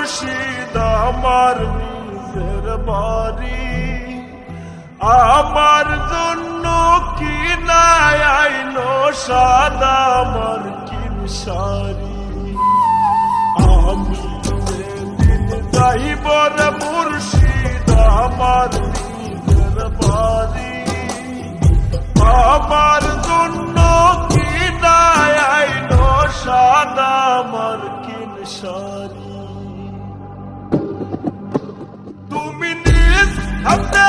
মুর্শিদ আমার নিজের বাড়ি, আমার জন্য কি নাই আইনো সাদা মার্কিন শাড়ি। আমি যেদিন যাইব রে মুর্শিদ আমার নিজের বাড়ি, আমার জন্য কি নাই আইনো সাদা মার্কিন শাড়ি। তুমি নিজ হাতে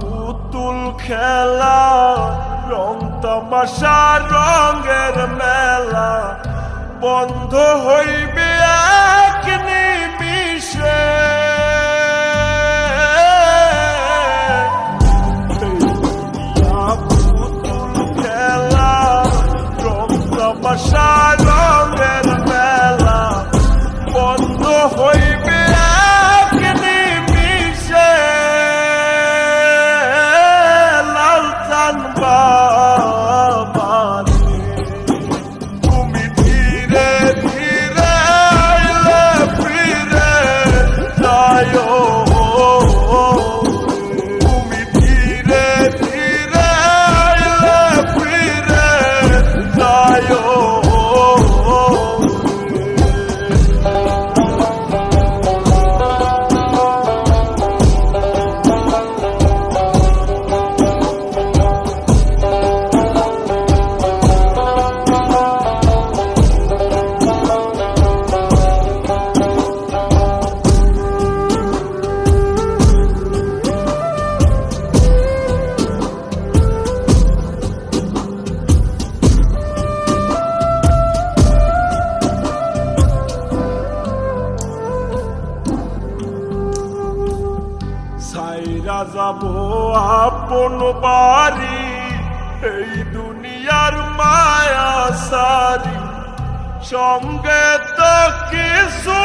পুতুল খেলা রং তামাশা রঙের মেলা বন্ধ হইবে এক নিমিষে। পুতুল খেলা রং তামাশা রঙের মেলা বন্ধ হইবে সাইরা যাব আপন বাড়ি এই দুনিয়ার মায়া সারি, সঙ্গে তো কিছু